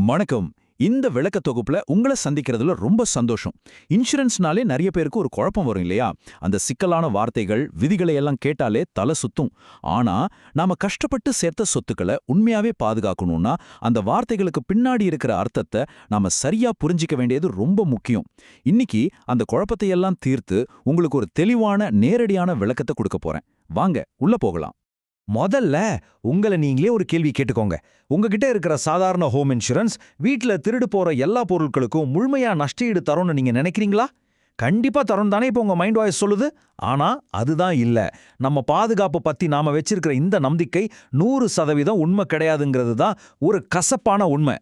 வணக்கம். இந்த விளக்க தொகுப்புல உங்களை சந்திக்கிறதுல ரொம்ப சந்தோஷம். இன்சூரன்ஸ்னாலே நிறைய பேருக்கு ஒரு குழப்பம் வரும் இல்லையா? அந்த சிக்கலான வார்த்தைகள், விதிகளை எல்லாம் கேட்டாலே தலை சுத்தும். ஆனா, நாம கஷ்டப்பட்டு சேர்த்த சொத்துக்களை உண்மையாவே பாதுகாக்கணும்னா, அந்த வார்த்தைகளுக்கு பின்னாடி இருக்கிற அர்த்தத்தை நாம சரியா புரிஞ்சிக்க வேண்டியது ரொம்ப முக்கியம். இன்னைக்கு அந்த குழப்பத்தை எல்லாம் தீர்த்து உங்களுக்கு ஒரு தெளிவான, நேரடியான விளக்கத்தை கொடுக்க போறேன். வாங்க, உள்ள போகலாம். முதல்ல உங்களை நீங்களே ஒரு கேள்வி கேட்டுக்கோங்க. உங்ககிட்ட இருக்கிற சாதாரண ஹோம் இன்சூரன்ஸ் வீட்ல திருடு போற எல்லா பொருட்களுக்கும் முழுமையா நஷ்டஈடு தரும்னு நீங்க நினைக்கிறீங்களா? கண்டிப்பா தரும் தானே இப்போ உங்க மைண்ட் வாய்ஸ் சொல்லுது. ஆனா அதுதான் இல்ல. நம்ம பாதுகாப்பு பத்தி நாம வச்சிருக்கிற இந்த நம்பிக்கை 100% உண்மை கிடையாதுங்கிறது தான் ஒரு கசப்பான உண்மை.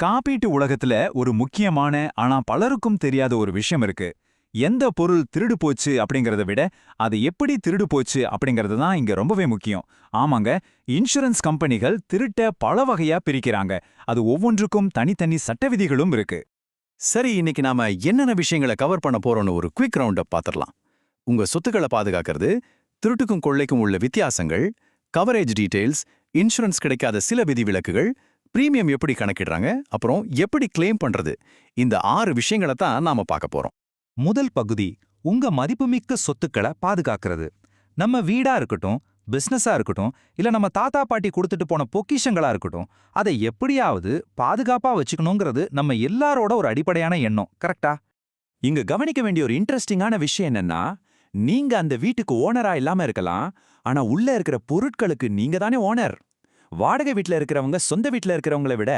காப்பீட்டு உலகத்துல ஒரு முக்கியமான ஆனா பலருக்கும் தெரியாத ஒரு விஷயம் இருக்கு. எந்த பொருள் திருடு போச்சு அப்படிங்கறத விட அது எப்படி திருடு போச்சு அப்படிங்கிறது தான் இங்க ரொம்பவே முக்கியம். ஆமாங்க, இன்சூரன்ஸ் கம்பெனிகள் திருட்ட பல வகையா பிரிக்கிறாங்க. அது ஒவ்வொன்றுக்கும் தனித்தனி சட்ட விதிகளும் இருக்கு. சரி, இன்னைக்கு நாம என்னென்ன விஷயங்களை கவர் பண்ண போறோம்னு ஒரு குவிக் ரவுண்டப் பார்த்துடலாம். உங்க சொத்துக்களை பாதுகாக்கிறது, திருட்டுக்கும் கொள்ளைக்கும் உள்ள வித்தியாசங்கள், கவரேஜ் டீடைல்ஸ், இன்சூரன்ஸ் கிடைக்காத சில விதிவிலக்குகள், பிரீமியம் எப்படி கணக்கிடுறாங்க, அப்புறம் எப்படி கிளைம் பண்றது, இந்த 6 விஷயங்களை தான் நாம பார்க்க போறோம். முதல் பகுதி உங்க மதிப்புமிக்க சொத்துக்களை பாதுகாக்கிறது. நம்ம வீடா இருக்கட்டும், பிசினஸா இருக்கட்டும், இல்ல நம்ம தாத்தா பாட்டி கொடுத்துட்டு போன பொக்கிஷங்களா இருக்கட்டும், அதை எப்படியாவது பாதுகாப்பா வச்சுக்கணுங்கிறது நம்ம எல்லாரோட ஒரு அடிப்படையான எண்ணம். கரெக்டா? இங்க கவனிக்க வேண்டிய ஒரு இன்ட்ரெஸ்டிங்கான விஷயம் என்னன்னா, நீங்க அந்த வீட்டுக்கு ஓனரா இல்லாம இருக்கலாம், ஆனா உள்ள இருக்கிற பொருட்களுக்கு நீங்க தானே ஓனர். வாடகை வீட்ல இருக்கிறவங்க சொந்த வீட்ல இருக்கிறவங்கள விட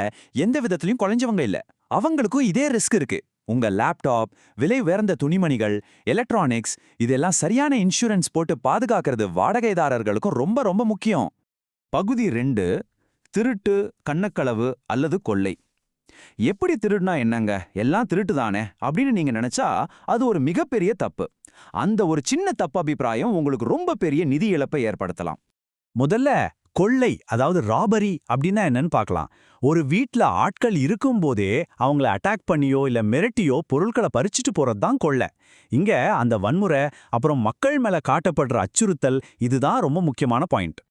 எந்த விதத்திலையும் குறைஞ்சவங்க இல்ல. அவங்களுக்கும் இதே ரிஸ்க் இருக்கு. உங்க லேப்டாப், விலை உயர்ந்த துணிமணிகள், எலக்ட்ரானிக்ஸ் இதெல்லாம் சரியான இன்சூரன்ஸ் போட்டு பாதுகாக்கிறது வாடகைதாரர்களுக்கும் ரொம்ப ரொம்ப முக்கியம். பகுதி 2, திருட்டு, கண்ணக்களவு அல்லது கொள்ளை. எப்படி திருடுனா என்னங்க, எல்லாம் திருட்டு தானே அப்படின்னு நீங்க நினைச்சா அது ஒரு மிகப்பெரிய தப்பு. அந்த ஒரு சின்ன தப்பு அபிப்பிராயம் உங்களுக்கு ரொம்ப பெரிய நிதி இழப்பை ஏற்படுத்தலாம். முதல்ல கொள்ளை, அதாவது ராபரி அப்படின்னா என்னன்னு பார்க்கலாம். ஒரு வீட்ல ஆட்கள் இருக்கும்போதே அவங்கள அட்டாக் பண்ணியோ இல்ல மிரட்டியோ பொருட்களை பறிச்சுட்டு போறதுதான் கொள்ளை. இங்க அந்த வன்முறை, அப்புறம் மக்கள் மேல காட்டப்படுற அச்சுறுத்தல், இதுதான் ரொம்ப முக்கியமான பாயிண்ட்.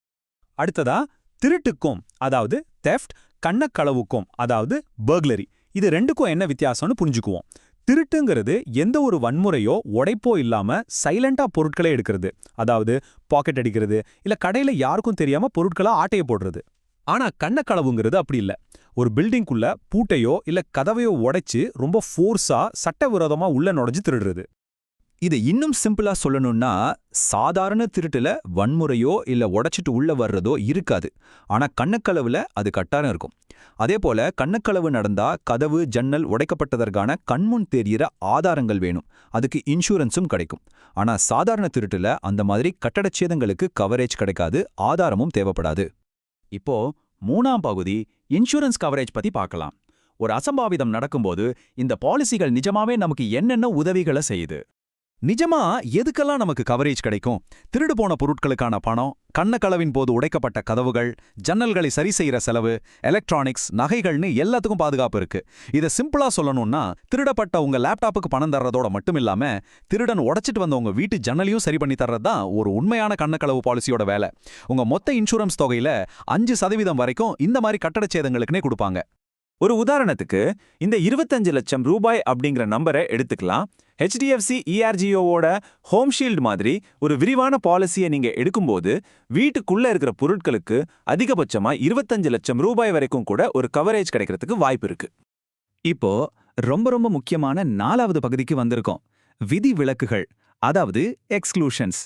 அடுத்ததா திருட்டுக்கும், அதாவது தெஃப்ட், கண்ணக்களவுக்கும், அதாவது பர்க்லரி, இது ரெண்டுக்கும் என்ன வித்தியாசம்னு புரிஞ்சுக்குவோம். திருட்டுங்கிறது எந்த ஒரு வன்முறையோ உடைப்போ இல்லாம சைலண்டா பொருட்களை எடுக்கிறது, அதாவது பாக்கெட் அடிக்கிறது, இல்ல கடையில யாருக்கும் தெரியாம பொருட்களை ஆட்டைய போடுறது. ஆனா கண்ணக்களவுங்கிறது அப்படி இல்ல. ஒரு பில்டிங்குள்ள பூட்டையோ இல்ல கதவையோ உடைச்சு ரொம்ப ஃபோர்ஸா சட்டவிரோதமா உள்ள நுழைஞ்சு திருடுறது. இதை இன்னும் சிம்பிளா சொல்லணும்னா, சாதாரண திருட்டுல வன்முறையோ இல்ல உடைச்சிட்டு உள்ள வர்றதோ இருக்காது. ஆனா கண்ணக்களவுல அது கட்டாயம் இருக்கும். அதே போல கண்ணக்களவு நடந்தா கதவு, ஜன்னல் உடைக்கப்பட்டதற்கான கண்முன் தெரியிற ஆதாரங்கள் வேணும். அதுக்கு இன்சூரன்ஸும் கிடைக்கும். ஆனா சாதாரண திருட்டுல அந்த மாதிரி கட்டடச்சேதங்களுக்கு கவரேஜ் கிடைக்காது, ஆதாரமும் தேவைப்படாது. இப்போ 3ஆம் பகுதி இன்சூரன்ஸ் கவரேஜ் பத்தி பார்க்கலாம். ஒரு அசம்பாவிதம் நடக்கும்போது இந்த பாலிசிகள் நிஜமாவே நமக்கு என்னென்ன உதவிகளை செய்யுது? நிஜமா எதுக்கெல்லாம் நமக்கு கவரேஜ் கிடைக்கும்? திருடு போன பொருட்களுக்கான பணம், கண்ணக்களவின் போது உடைக்கப்பட்ட கதவுகள், ஜன்னல்களை சரி செய்யற செலவு, எலக்ட்ரானிக்ஸ், நகைகள்னு எல்லாத்துக்கும் பாதுகாப்பு இருக்கு. இதை சிம்பிளா சொல்லணும்னா, திருடப்பட்ட உங்க லேப்டாப்புக்கு பணம் தர்றதோட மட்டும் இல்லாம திருடன் உடைச்சிட்டு வந்த உங்க வீட்டு ஜன்னலையும் சரி பண்ணி தர்றது தான் ஒரு உண்மையான கண்ணக்களவு பாலிசியோட வேலை. உங்க மொத்த இன்சூரன்ஸ் தொகையில 5% வரைக்கும் இந்த மாதிரி கட்டடச்சேதங்களுக்குனே கொடுப்பாங்க. ஒரு உதாரணத்துக்கு, இந்த 25 லட்சம் ரூபாய் அப்படிங்கிற நம்பரை எடுத்துக்கலாம். HDFC ERGOவோட ஹோம் ஷீல்டு மாதிரி ஒரு விரிவான பாலிசியை நீங்க எடுக்கும்போது வீட்டுக்குள்ள இருக்கிற பொருட்களுக்கு அதிகபட்சமா 25 லட்சம் ரூபாய் வரைக்கும் கூட ஒரு கவரேஜ் கிடைக்கிறதுக்கு வாய்ப்பு இருக்கு. இப்போ ரொம்ப ரொம்ப முக்கியமான 4வது பகுதிக்கு வந்திருக்கோம். விதி விலக்குகள், அதாவது எக்ஸ்க்ளூஷன்ஸ்.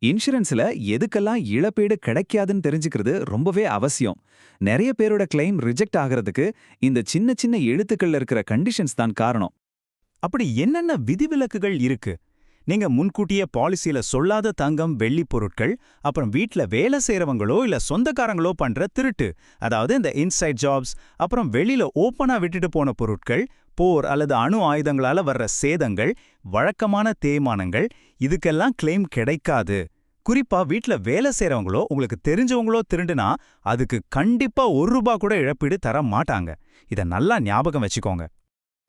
இன்சூரன்ஸ்ல எதுக்கெல்லாம் இழப்பீடு கிடைக்காதுன்னு தெரிஞ்சுக்கிறது ரொம்பவே அவசியம். நிறைய பேரோட கிளைம் ரிஜெக்ட் ஆகிறதுக்கு இந்த சின்ன சின்ன எழுத்துக்கள்ல இருக்கிற கண்டிஷன்ஸ் தான் காரணம். அப்படி என்னென்ன விதிவிலக்குகள் இருக்கு? நீங்க முன்கூட்டியே பாலிசியில சொல்லாத தங்கம், வெள்ளி பொருட்கள், அப்புறம் வீட்ல வேலை செய்யறவங்களோ இல்ல சொந்தக்காரங்களோ பண்ற திருட்டு, அதாவது இந்த இன்சைட் ஜாப்ஸ், அப்புறம் வெளியில ஓப்பனா விட்டுட்டு போன பொருட்கள், போர் அல்லது அணு ஆயுதங்களால வர்ற சேதங்கள், வழக்கமான தேய்மானங்கள், இதுக்கெல்லாம் கிளைம் கிடைக்காது. குறிப்பா வீட்ல வேலை செய்யறவங்களோ உங்களுக்கு தெரிஞ்சவங்களோ திருண்டுனா அதுக்கு கண்டிப்பா ₹1 கூட இழப்பீடு தர மாட்டாங்க. இத நல்லா ஞாபகம் வச்சுக்கோங்க.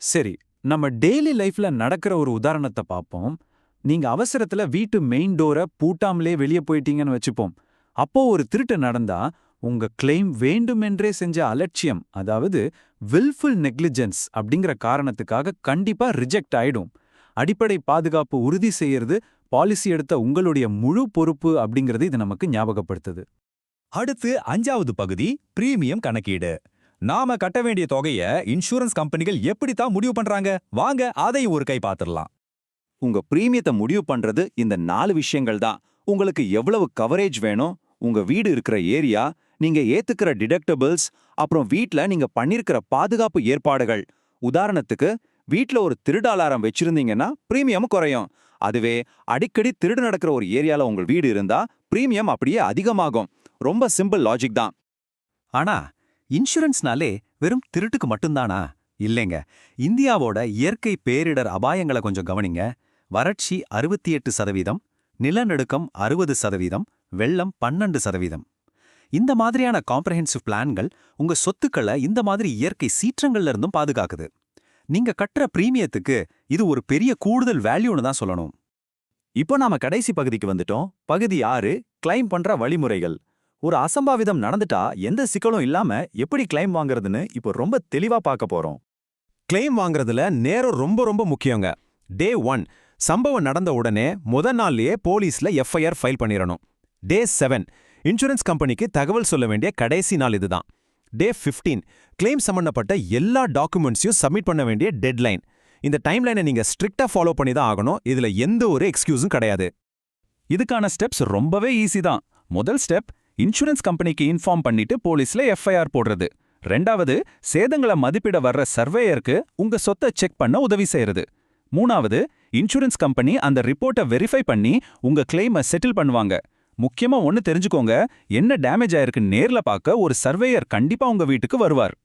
சரி, நம்ம டெய்லி லைஃப்ல நடக்கிற ஒரு உதாரணத்தை பார்ப்போம். நீங்க அவசரத்துல வீட்டு மெயின் டோரை பூட்டாமலே வெளியே போயிட்டீங்கன்னு வச்சுப்போம். அப்போ ஒரு திருட்டு நடந்தா உங்க கிளைம் வேண்டுமென்றே செஞ்ச அலட்சியம், அதாவது வில்ஃபுல் நெக்லிஜென்ஸ் அப்படிங்கிற காரணத்துக்காக கண்டிப்பா ரிஜெக்ட் ஆயிடும். அடிப்படை பாதுகாப்பு உறுதி செய்யறது பாலிசி எடுத்த உங்களுடைய முழு பொறுப்பு அப்படிங்கிறது இது நமக்கு ஞாபகப்படுத்துது. அடுத்து 5வது பகுதி பிரீமியம் கணக்கீடு. நாம கட்ட வேண்டிய தொகைய இன்சூரன்ஸ் கம்பெனிகள் எப்படித்தான் முடிவு பண்றாங்க, வாங்க அதையும் ஒரு கை பாத்துரலாம். உங்க பிரீமியத்தை முடிவு பண்றது இந்த 4 விஷயங்கள் தான். உங்களுக்கு எவ்வளவு கவரேஜ் வேணும், உங்க வீடு இருக்கிற ஏரியா, நீங்க ஏத்துக்கிற டிடக்டபிள்ஸ், அப்புறம் வீட்ல நீங்க பண்ணிருக்கிற பாதுகாப்பு ஏற்பாடுகள். உதாரணத்துக்கு, வீட்ல ஒரு திருடு அலாரம் வச்சிருந்தீங்கன்னா பிரீமியம் குறையும். அதுவே அடிக்கடி திருடு நடக்கிற ஒரு ஏரியால உங்க வீடு இருந்தா பிரீமியம் அப்படியே அதிகமாகும். ரொம்ப சிம்பிள் லாஜிக் தான். ஆனா இன்சூரன்ஸ்னாலே வெறும் திருட்டுக்கு மட்டும்தானா? இல்லைங்க. இந்தியாவோட இயற்கை பேரிடர் அபாயங்களை கொஞ்சம் கவனிங்க. வறட்சி 68%, நிலநடுக்கம் 60%, வெள்ளம் 12%. இந்த மாதிரியான காம்ப்ரஹென்சிவ் பிளான்கள் உங்க சொத்துக்களை இந்த மாதிரி இயற்கை சீற்றங்கள்ல இருந்தும் பாதுகாக்குது. நீங்க கட்டுற பிரீமியத்துக்கு இது ஒரு பெரிய கூடுதல் வேல்யூன்னு தான் சொல்லணும். இப்போ நாம கடைசி பகுதிக்கு வந்துட்டோம். பகுதி 6, கிளைம் பண்ற வழிமுறைகள். ஒரு அசம்பாவிதம் நடந்துட்டா எந்த சிக்கலும் இல்லாம எப்படி கிளைம் வாங்குறதுன்னு இப்போ ரொம்ப தெளிவா பார்க்க போறோம். கிளைம் வாங்குறதுல நேரம் ரொம்ப ரொம்ப முக்கியங்க. டே 1 சம்பவம் நடந்த உடனே நாள்லயே போலீஸ்ல எஃப்ஐஆர் ஃபைல் பண்ணிரணும். டே 7 இன்சூரன்ஸ் கம்பெனிக்கு தகவல் சொல்ல வேண்டிய கடைசி நாள் இதுதான். டே 15 கிளைம் சம்பந்தப்பட்ட எல்லா டாக்குமெண்ட்ஸையும் சப்மிட் பண்ண வேண்டிய டெட்லைன். இந்த டைம்லைனை நீங்க ஸ்ட்ரிக்டா ஃபாலோ பண்ணி தான் ஆகணும். இதுல எந்த ஒரு எக்ஸ்கியூஸும் கிடையாது. இதுக்கான ஸ்டெப்ஸ் ரொம்பவே ஈஸி தான். முதல் ஸ்டெப், இன்சூரன்ஸ் கம்பெனிக்கு இன்ஃபார்ம் பண்ணிட்டு போலீஸ்ல எஃப்ஐஆர் போடுறது. 2வது, சேதங்களை மதிப்பிட வர்ற சர்வேயருக்கு உங்க சொத்தை செக் பண்ண உதவி செய்யறது. 3வது, இன்சூரன்ஸ் கம்பெனி அந்த ரிப்போர்ட்டை வெரிஃபை பண்ணி உங்க கிளைமை செட்டில் பண்ணுவாங்க. முக்கியமா ஒன்னு தெரிஞ்சுக்கோங்க, என்ன டேமேஜ் ஆயிருக்கு நேர்ல பார்க்க ஒரு சர்வேயர் கண்டிப்பா உங்க வீட்டுக்கு வருவார்.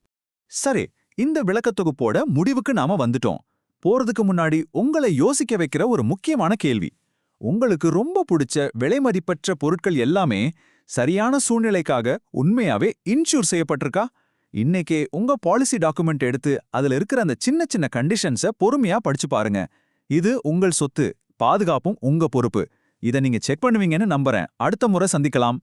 சரி, இந்த விளக்கத்தொகுப்போட முடிவுக்கு நாம வந்துட்டோம். போறதுக்கு முன்னாடி உங்களை யோசிக்க வைக்கிற ஒரு முக்கியமான கேள்வி. உங்களுக்கு ரொம்ப பிடிச்ச விலைமதிப்பற்ற பொருட்கள் எல்லாமே சரியான சூழ்நிலைக்காக உண்மையாவே இன்சூர் செய்யப்பட்டிருக்கா? இன்னைக்கே உங்க பாலிசி டாக்குமெண்ட் எடுத்து அதுல இருக்கிற அந்த சின்ன சின்ன கண்டிஷன்ஸை பொறுமையா படிச்சு பாருங்க. இது உங்கள் சொத்து, பாதுகாப்பும் உங்க பொறுப்பு. இதை நீங்க செக் பண்ணுவீங்கன்னு நம்புறேன். அடுத்த முறை சந்திக்கலாம்.